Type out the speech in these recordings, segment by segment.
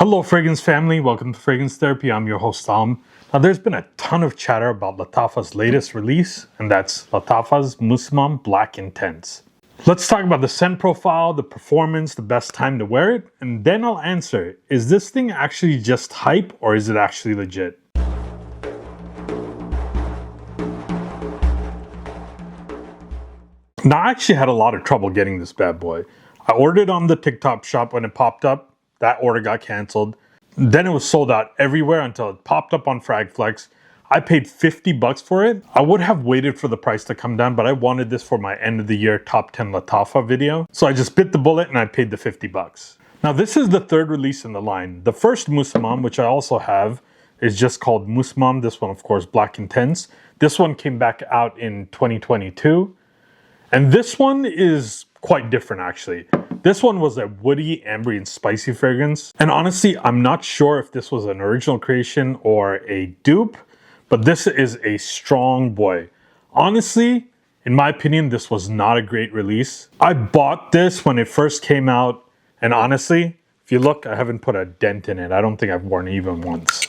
Hello fragrance family, welcome to Fragrance Therapy. I'm your host Tom. Now there's been a ton of chatter about Lattafa's latest release, and that's Lattafa's Musamam Black Intense. Let's talk about the scent profile, the performance, the best time to wear it, and then I'll answer, is this thing actually just hype or is it actually legit? Now I actually had a lot of trouble getting this bad boy. I ordered it on the TikTok shop when it popped up. That order got canceled. Then it was sold out everywhere until it popped up on Fragflex. I paid $50 for it. I would have waited for the price to come down, but I wanted this for my end of the year top 10 Lattafa video. So I just bit the bullet and I paid the $50. Now this is the third release in the line. The first Musamam, which I also have, is just called Musamam. This one, of course, Black Intense. This one came back out in 2022. And this one is quite different actually. This one was a woody, ambery, and spicy fragrance. And honestly, I'm not sure if this was an original creation or a dupe, but this is a strong boy. Honestly, in my opinion, this was not a great release. I bought this when it first came out, and honestly, if you look, I haven't put a dent in it. I don't think I've worn it even once.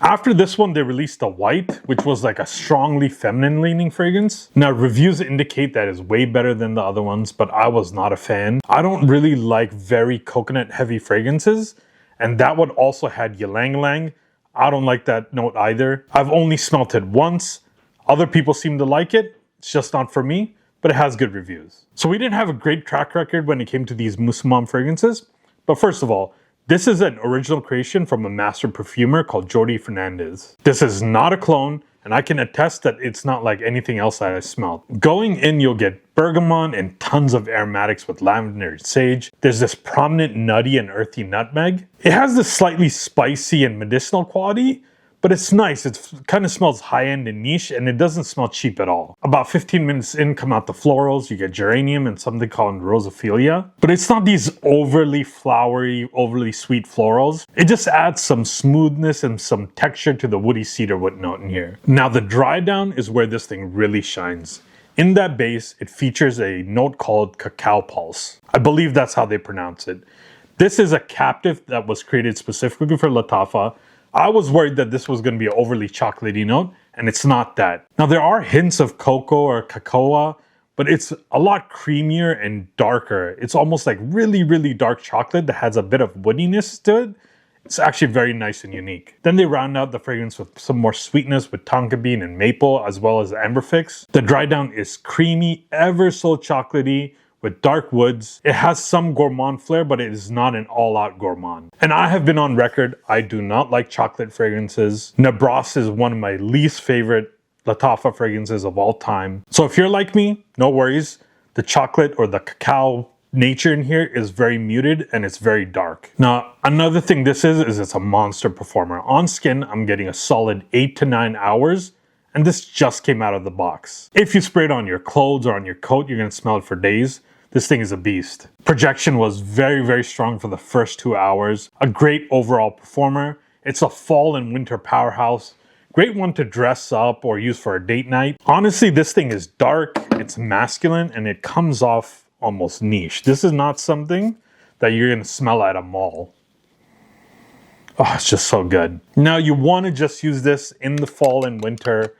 After this one, they released the white, which was like a strongly feminine leaning fragrance. Now, reviews indicate that it's way better than the other ones, but I was not a fan. I don't really like very coconut heavy fragrances, and that one also had ylang ylang. I don't like that note either. I've only smelt it once. Other people seem to like it. It's just not for me, but it has good reviews. So we didn't have a great track record when it came to these Musamam fragrances, but first of all, this is an original creation from a master perfumer called Jordi Fernandez. This is not a clone, and I can attest that it's not like anything else that I smelled. Going in, you'll get bergamot and tons of aromatics with lavender and sage. There's this prominent nutty and earthy nutmeg. It has this slightly spicy and medicinal quality, but it's nice. It kind of smells high-end and niche, and it doesn't smell cheap at all. About 15 minutes in, come out the florals. You get geranium and something called rosophilia. But it's not these overly flowery, overly sweet florals. It just adds some smoothness and some texture to the woody cedarwood note in here. Now, the dry down is where this thing really shines. In that base, it features a note called cacao pulse. I believe that's how they pronounce it. This is a captive that was created specifically for Lattafa. I was worried that this was going to be an overly chocolatey note, and it's not that. Now, there are hints of cocoa or cocoa, but it's a lot creamier and darker. It's almost like really, really dark chocolate that has a bit of woodiness to it. It's actually very nice and unique. Then they round out the fragrance with some more sweetness with tonka bean and maple, as well as amberfix. The dry down is creamy, ever so chocolatey, with dark woods. It has some gourmand flair, but it is not an all-out gourmand. And I have been on record, I do not like chocolate fragrances. Nabras is one of my least favorite Lattafa fragrances of all time. So if you're like me, no worries. The chocolate or the cacao nature in here is very muted and it's very dark. Now, another thing this is it's a monster performer. On skin, I'm getting a solid 8 to 9 hours. And this just came out of the box. If you spray it on your clothes or on your coat, you're gonna smell it for days. This thing is a beast. Projection was very, very strong for the first 2 hours. A great overall performer. It's a fall and winter powerhouse. Great one to dress up or use for a date night. Honestly, this thing is dark, it's masculine, and it comes off almost niche. This is not something that you're gonna smell at a mall. Oh, it's just so good. Now, you wanna just use this in the fall and winter.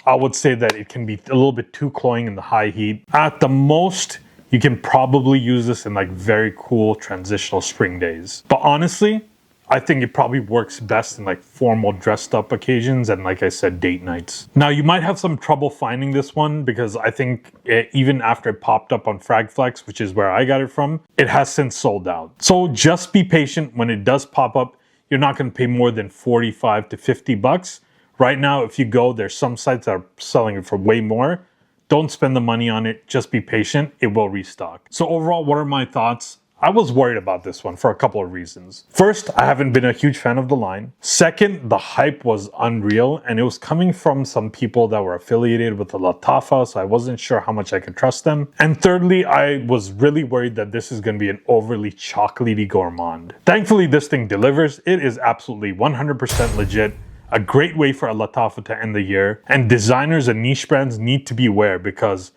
I would say that it can be a little bit too cloying in the high heat. At the most, you can probably use this in like very cool transitional spring days. But honestly, I think it probably works best in like formal dressed up occasions and, like I said, date nights. Now, you might have some trouble finding this one because I think even after it popped up on Fragflex, which is where I got it from, it has since sold out. So just be patient. When it does pop up, you're not gonna pay more than 45 to 50 bucks. Right now, if you go, there's some sites that are selling it for way more. Don't spend the money on it. Just be patient. It will restock. So overall, what are my thoughts? I was worried about this one for a couple of reasons. First, I haven't been a huge fan of the line. Second, the hype was unreal, and it was coming from some people that were affiliated with the Lattafa, so I wasn't sure how much I could trust them. And thirdly, I was really worried that this is going to be an overly chocolatey gourmand. Thankfully, this thing delivers. It is absolutely 100% legit. A great way for a Lattafa to end the year. And designers and niche brands need to beware because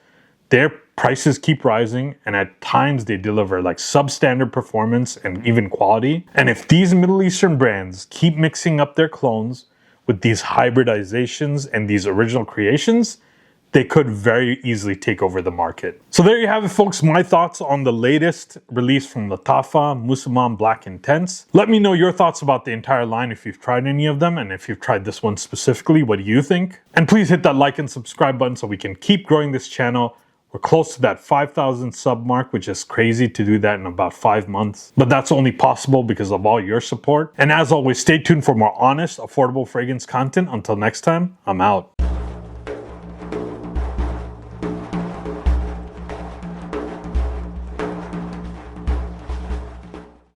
their prices keep rising, and at times they deliver like substandard performance and even quality. And if these Middle Eastern brands keep mixing up their clones with these hybridizations and these original creations, they could very easily take over the market. So there you have it, folks, my thoughts on the latest release from Lattafa, Musamam Black Intense. Let me know your thoughts about the entire line if you've tried any of them, and if you've tried this one specifically, what do you think? And please hit that like and subscribe button so we can keep growing this channel. We're close to that 5,000 sub mark, which is crazy to do that in about 5 months. But that's only possible because of all your support. And as always, stay tuned for more honest, affordable fragrance content. Until next time, I'm out.